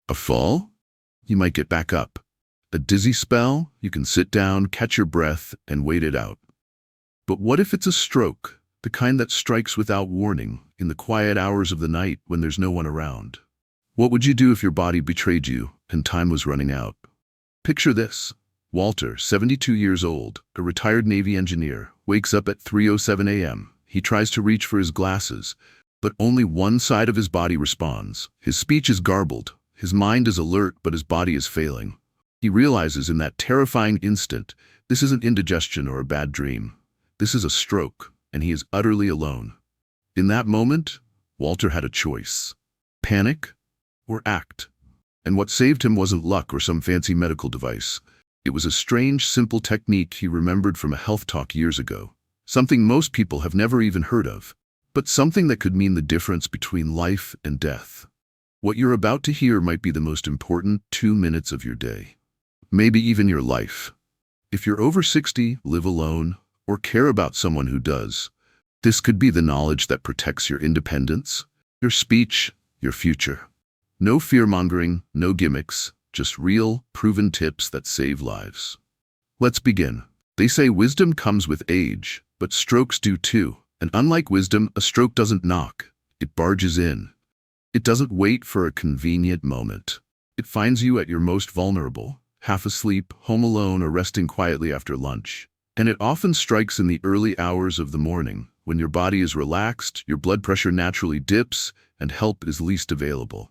A fall? You might get back up. A dizzy spell? You can sit down, catch your breath, and wait it out. But what if it's a stroke, the kind that strikes without warning, in the quiet hours of the night when there's no one around? What would you do if your body betrayed you and time was running out? Picture this. Walter, 72 years old, a retired Navy engineer, wakes up at 3:07 a.m. He tries to reach for his glasses, but only one side of his body responds. His speech is garbled. His mind is alert, but his body is failing. He realizes in that terrifying instant, this isn't indigestion or a bad dream. This is a stroke, and he is utterly alone. In that moment, Walter had a choice: panic or act. And what saved him wasn't luck or some fancy medical device. It was a strange, simple technique he remembered from a health talk years ago. Something most people have never even heard of, but something that could mean the difference between life and death. What you're about to hear might be the most important 2 minutes of your day. Maybe even your life. If you're over 60, live alone, or care about someone who does, this could be the knowledge that protects your independence, your speech, your future. No fear-mongering, no gimmicks, just real, proven tips that save lives. Let's begin. They say wisdom comes with age, but strokes do too. And unlike wisdom, a stroke doesn't knock. It barges in. It doesn't wait for a convenient moment. It finds you at your most vulnerable, half asleep, home alone, or resting quietly after lunch. And it often strikes in the early hours of the morning, when your body is relaxed, your blood pressure naturally dips, and help is least available.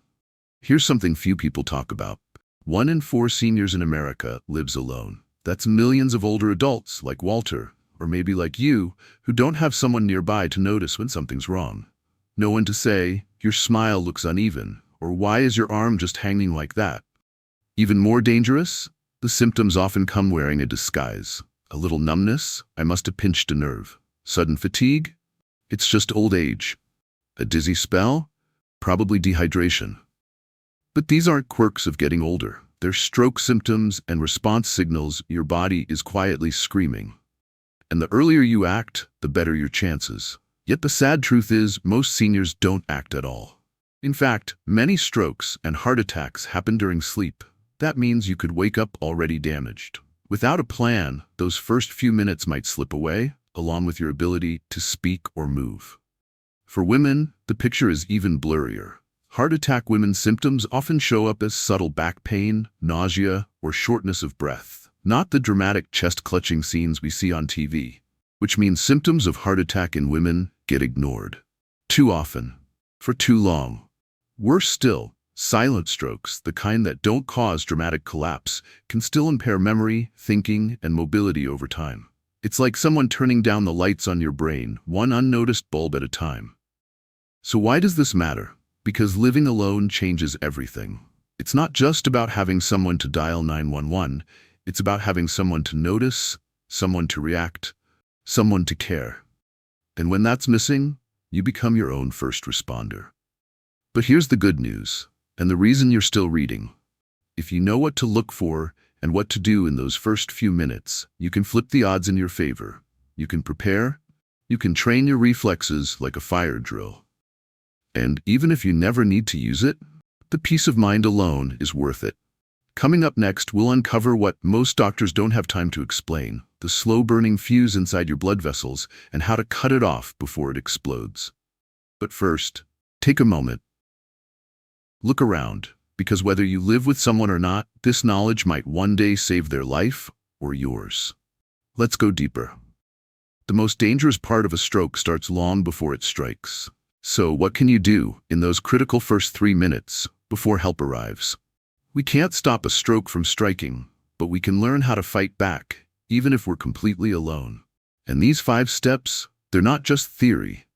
Here's something few people talk about. 1 in 4 seniors in America lives alone. That's millions of older adults like Walter, or maybe like you, who don't have someone nearby to notice when something's wrong. No one to say, your smile looks uneven, or why is your arm just hanging like that? Even more dangerous, the symptoms often come wearing a disguise. A little numbness, I must have pinched a nerve. Sudden fatigue, it's just old age. A dizzy spell, probably dehydration. But these aren't quirks of getting older. They're stroke symptoms and response signals your body is quietly screaming. And the earlier you act, the better your chances. Yet the sad truth is, most seniors don't act at all. In fact, many strokes and heart attacks happen during sleep. That means you could wake up already damaged. Without a plan, those first few minutes might slip away, along with your ability to speak or move. For women, the picture is even blurrier. Heart attack women's symptoms often show up as subtle back pain, nausea, or shortness of breath, not the dramatic chest-clutching scenes we see on TV, which means symptoms of heart attack in women get ignored. Too often. For too long. Worse still, silent strokes, the kind that don't cause dramatic collapse, can still impair memory, thinking, and mobility over time. It's like someone turning down the lights on your brain, one unnoticed bulb at a time. So why does this matter? Because living alone changes everything. It's not just about having someone to dial 911, it's about having someone to notice, someone to react, someone to care. And when that's missing, you become your own first responder. But here's the good news, and the reason you're still reading. If you know what to look for and what to do in those first few minutes, you can flip the odds in your favor. You can prepare, you can train your reflexes like a fire drill. And even if you never need to use it, the peace of mind alone is worth it. Coming up next, we'll uncover what most doctors don't have time to explain, the slow-burning fuse inside your blood vessels and how to cut it off before it explodes. But first, take a moment. Look around, because whether you live with someone or not, this knowledge might one day save their life or yours. Let's go deeper. The most dangerous part of a stroke starts long before it strikes. So what can you do in those critical first 3 minutes before help arrives? We can't stop a stroke from striking, but we can learn how to fight back, even if we're completely alone. And these 5 steps, they're not just theory.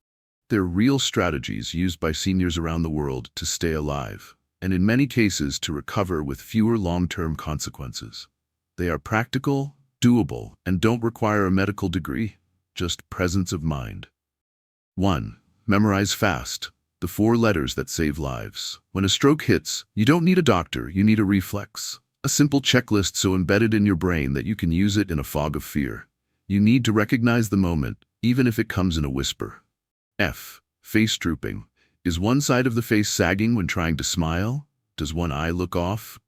They're real strategies used by seniors around the world to stay alive, and in many cases to recover with fewer long-term consequences. They are practical, doable, and don't require a medical degree, just presence of mind. 1. Memorize FAST, the 4 letters that save lives. When a stroke hits, you don't need a doctor, you need a reflex. A simple checklist so embedded in your brain that you can use it in a fog of fear. You need to recognize the moment, even if it comes in a whisper. F. Face drooping. Is one side of the face sagging when trying to smile? Does one eye look off?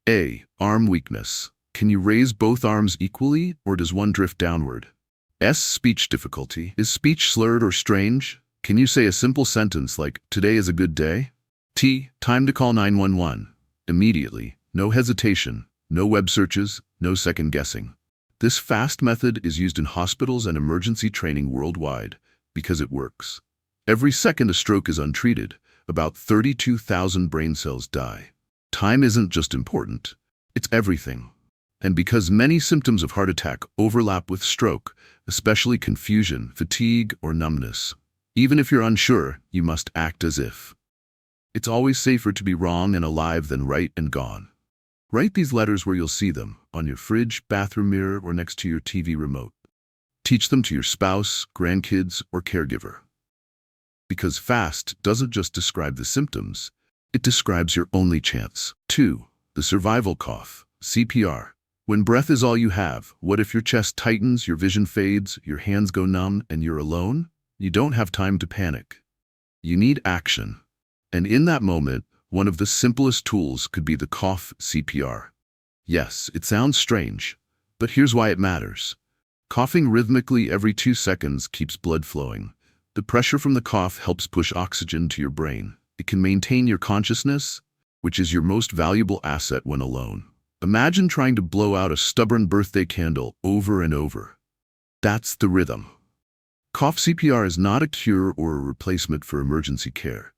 A. Arm weakness. Can you raise both arms equally, or does one drift downward? S. Speech difficulty. Is speech slurred or strange? Can you say a simple sentence like, "Today is a good day"? T. Time to call 911. Immediately. No hesitation. No web searches. No second guessing. This fast method is used in hospitals and emergency training worldwide because it works. Every second a stroke is untreated, about 32,000 brain cells die. Time isn't just important, it's everything. And because many symptoms of heart attack overlap with stroke, especially confusion, fatigue, or numbness, even if you're unsure, you must act as if. It's always safer to be wrong and alive than right and gone. Write these letters where you'll see them, on your fridge, bathroom mirror, or next to your TV remote. Teach them to your spouse, grandkids, or caregiver. Because FAST doesn't just describe the symptoms, it describes your only chance. 2. The survival cough, CPR. When breath is all you have, what if your chest tightens, your vision fades, your hands go numb, and you're alone? You don't have time to panic. You need action. And in that moment, one of the simplest tools could be the cough CPR. Yes, it sounds strange, but here's why it matters. Coughing rhythmically every 2 seconds keeps blood flowing. The pressure from the cough helps push oxygen to your brain. It can maintain your consciousness, which is your most valuable asset when alone. Imagine trying to blow out a stubborn birthday candle over and over. That's the rhythm. Cough CPR is not a cure or a replacement for emergency care.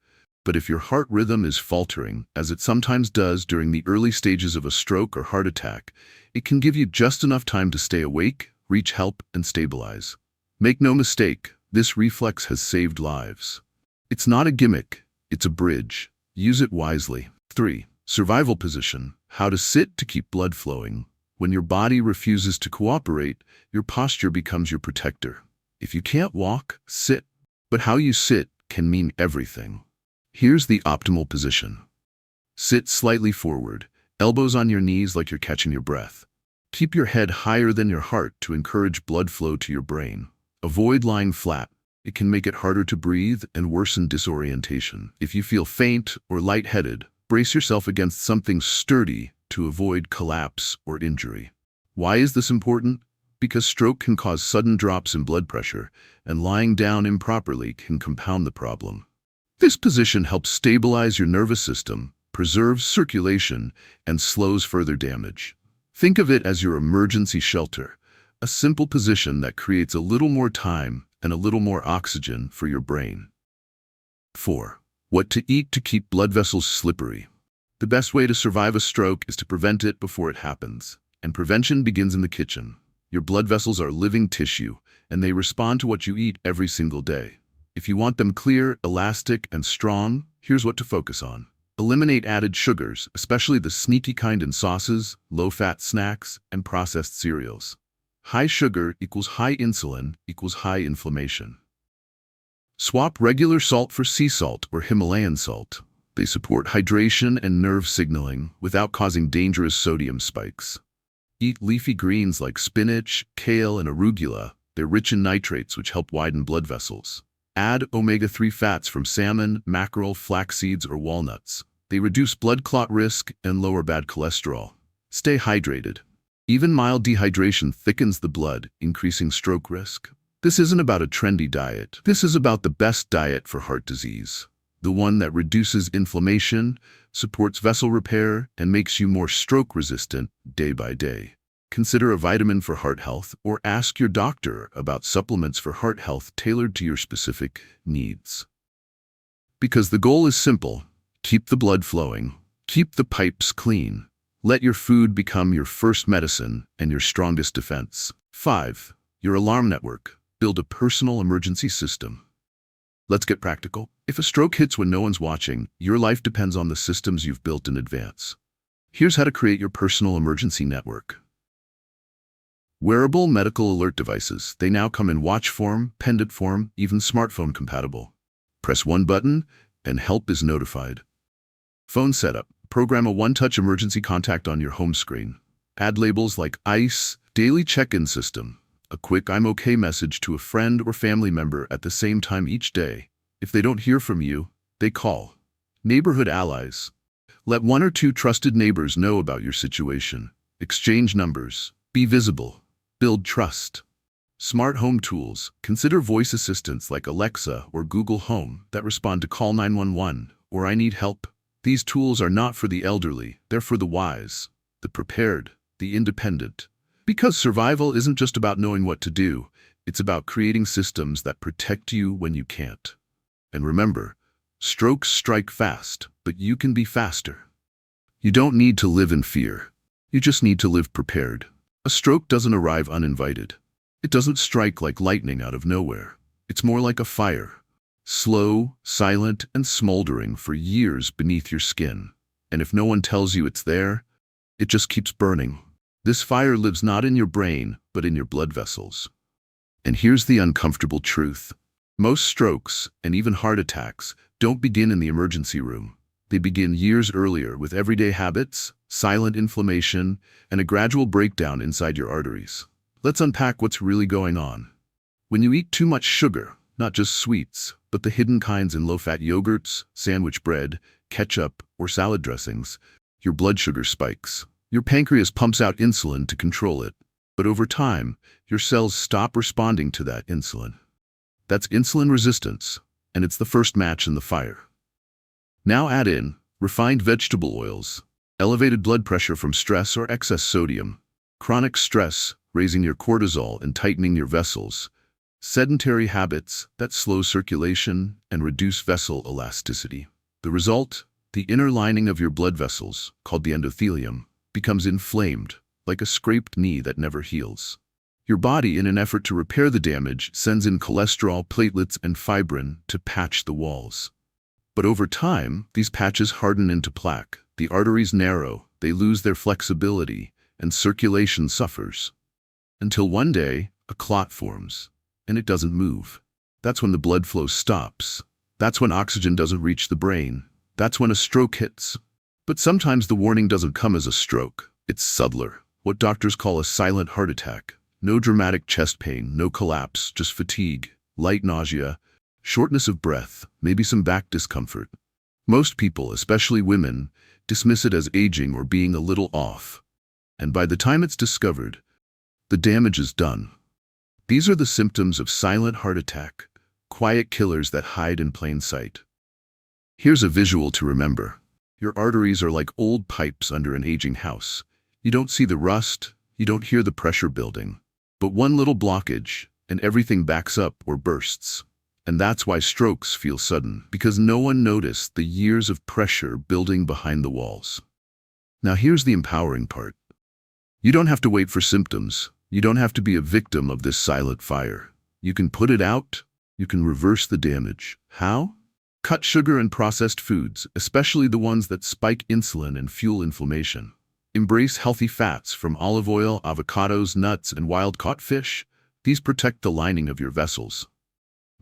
But if your heart rhythm is faltering, as it sometimes does during the early stages of a stroke or heart attack, it can give you just enough time to stay awake, reach help, and stabilize. Make no mistake, this reflex has saved lives. It's not a gimmick, it's a bridge. Use it wisely. 3. Survival position. How to sit to keep blood flowing. When your body refuses to cooperate, your posture becomes your protector. If you can't walk, sit. But how you sit can mean everything. Here's the optimal position. Sit slightly forward, elbows on your knees like you're catching your breath. Keep your head higher than your heart to encourage blood flow to your brain. Avoid lying flat. It can make it harder to breathe and worsen disorientation. If you feel faint or lightheaded, brace yourself against something sturdy to avoid collapse or injury. Why is this important? Because stroke can cause sudden drops in blood pressure, and lying down improperly can compound the problem. This position helps stabilize your nervous system, preserves circulation, and slows further damage. Think of it as your emergency shelter, a simple position that creates a little more time and a little more oxygen for your brain. 4. What to eat to keep blood vessels slippery. The best way to survive a stroke is to prevent it before it happens, and prevention begins in the kitchen. Your blood vessels are living tissue, and they respond to what you eat every single day. If you want them clear, elastic, and strong, here's what to focus on. Eliminate added sugars, especially the sneaky kind in sauces, low-fat snacks, and processed cereals. High sugar equals high insulin equals high inflammation. Swap regular salt for sea salt or Himalayan salt. They support hydration and nerve signaling without causing dangerous sodium spikes. Eat leafy greens like spinach, kale, and arugula. They're rich in nitrates which help widen blood vessels. Add omega-3 fats from salmon, mackerel, flax seeds, or walnuts. They reduce blood clot risk and lower bad cholesterol. Stay hydrated. Even mild dehydration thickens the blood, increasing stroke risk. This isn't about a trendy diet. This is about the best diet for heart disease. The one that reduces inflammation, supports vessel repair, and makes you more stroke-resistant day by day. Consider a vitamin for heart health, or ask your doctor about supplements for heart health tailored to your specific needs. Because the goal is simple: keep the blood flowing, keep the pipes clean. Let your food become your first medicine and your strongest defense. 5. Your alarm network. Build a personal emergency system. Let's get practical. If a stroke hits when no one's watching, your life depends on the systems you've built in advance. Here's how to create your personal emergency network. Wearable medical alert devices. They now come in watch form, pendant form, even smartphone compatible. Press one button, and help is notified. Phone setup. Program a one-touch emergency contact on your home screen. Add labels like ICE, daily check-in system, a quick "I'm okay" message to a friend or family member at the same time each day. If they don't hear from you, they call. Neighborhood allies. Let one or two trusted neighbors know about your situation. Exchange numbers. Be visible. Build trust. Smart home tools. Consider voice assistants like Alexa or Google Home that respond to call 911 or I need help. These tools are not for the elderly, they're for the wise, the prepared, the independent. Because survival isn't just about knowing what to do, it's about creating systems that protect you when you can't. And remember, strokes strike fast, but you can be faster. You don't need to live in fear. You just need to live prepared. A stroke doesn't arrive uninvited. It doesn't strike like lightning out of nowhere. It's more like a fire, slow, silent, and smoldering for years beneath your skin. And if no one tells you it's there, it just keeps burning. This fire lives not in your brain, but in your blood vessels. And here's the uncomfortable truth. Most strokes, and even heart attacks, don't begin in the emergency room. They begin years earlier with everyday habits, silent inflammation, and a gradual breakdown inside your arteries. Let's unpack what's really going on. When you eat too much sugar, not just sweets, but the hidden kinds in low-fat yogurts, sandwich bread, ketchup, or salad dressings, your blood sugar spikes. Your pancreas pumps out insulin to control it, but over time, your cells stop responding to that insulin. That's insulin resistance, and it's the first match in the fire. Now add in refined vegetable oils, elevated blood pressure from stress or excess sodium, chronic stress, raising your cortisol and tightening your vessels, sedentary habits that slow circulation and reduce vessel elasticity. The result? The inner lining of your blood vessels, called the endothelium, becomes inflamed, like a scraped knee that never heals. Your body, in an effort to repair the damage, sends in cholesterol, platelets, and fibrin to patch the walls. But over time, these patches harden into plaque. The arteries narrow, they lose their flexibility, and circulation suffers. Until one day, a clot forms, and it doesn't move. That's when the blood flow stops. That's when oxygen doesn't reach the brain. That's when a stroke hits. But sometimes the warning doesn't come as a stroke. It's subtler, what doctors call a silent heart attack. No dramatic chest pain, no collapse, just fatigue, light nausea, shortness of breath, maybe some back discomfort. Most people, especially women, dismiss it as aging or being a little off. And by the time it's discovered, the damage is done. These are the symptoms of silent heart attack, quiet killers that hide in plain sight. Here's a visual to remember. Your arteries are like old pipes under an aging house. You don't see the rust, you don't hear the pressure building. But one little blockage, and everything backs up or bursts. And that's why strokes feel sudden, because no one noticed the years of pressure building behind the walls. Now here's the empowering part. You don't have to wait for symptoms. You don't have to be a victim of this silent fire. You can put it out. You can reverse the damage. How? Cut sugar and processed foods, especially the ones that spike insulin and fuel inflammation. Embrace healthy fats from olive oil, avocados, nuts, and wild-caught fish. These protect the lining of your vessels.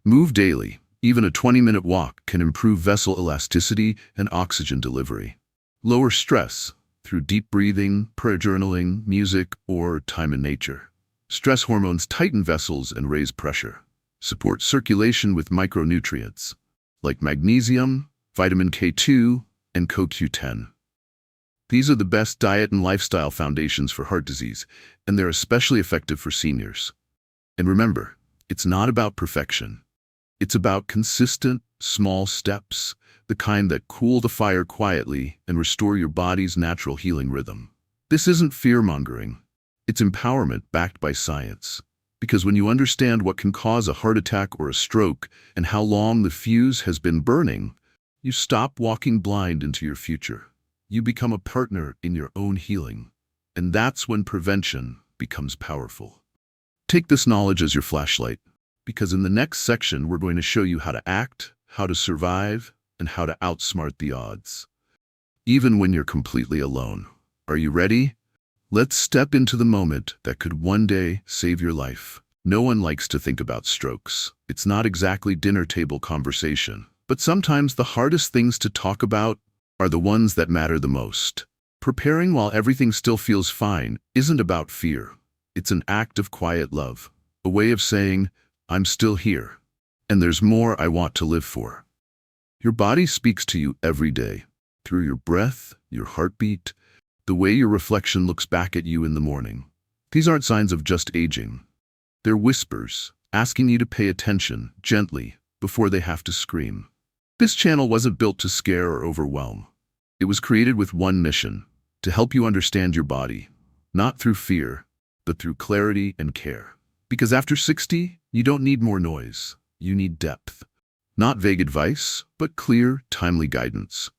Move daily. Even a 20-minute walk can improve vessel elasticity and oxygen delivery. Lower stress through deep breathing, prayer journaling, music, or time in nature. Stress hormones tighten vessels and raise pressure. Support circulation with micronutrients like magnesium, vitamin K2, and CoQ10. These are the best diet and lifestyle foundations for heart disease, and they're especially effective for seniors. And remember, it's not about perfection. It's about consistent, small steps, the kind that cool the fire quietly and restore your body's natural healing rhythm. This isn't fear-mongering. It's empowerment backed by science. Because when you understand what can cause a heart attack or a stroke and how long the fuse has been burning, you stop walking blind into your future. You become a partner in your own healing. And that's when prevention becomes powerful. Take this knowledge as your flashlight, because in the next section we're going to show you how to act, how to survive, and how to outsmart the odds. Even when you're completely alone. Are you ready? Let's step into the moment that could one day save your life. No one likes to think about strokes. It's not exactly dinner table conversation. But sometimes the hardest things to talk about are the ones that matter the most. Preparing while everything still feels fine isn't about fear. It's an act of quiet love. A way of saying, I'm still here. And there's more I want to live for. Your body speaks to you every day. through your breath, your heartbeat, the way your reflection looks back at you in the morning. These aren't signs of just aging. They're whispers, asking you to pay attention, gently, before they have to scream. This channel wasn't built to scare or overwhelm. It was created with one mission: to help you understand your body, not through fear, but through clarity and care. Because after 60, you don't need more noise. You need depth. Not vague advice, but clear, timely guidance.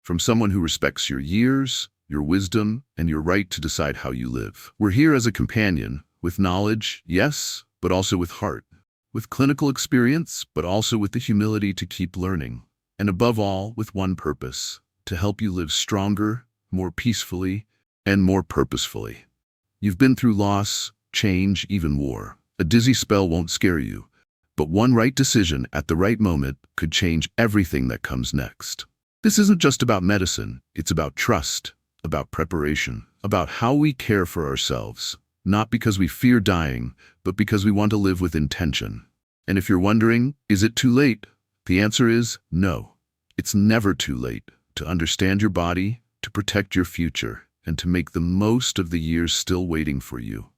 From someone who respects your years, your wisdom, and your right to decide how you live. We're here as a companion, with knowledge, yes, but also with heart. With clinical experience, but also with the humility to keep learning. And above all, with one purpose: to help you live stronger, more peacefully, and more purposefully. You've been through loss, change, even war. A dizzy spell won't scare you, but one right decision at the right moment could change everything that comes next. This isn't just about medicine, it's about trust, about preparation, about how we care for ourselves, not because we fear dying, but because we want to live with intention. And if you're wondering, is it too late? The answer is no. It's never too late to understand your body, to protect your future, and to make the most of the years still waiting for you.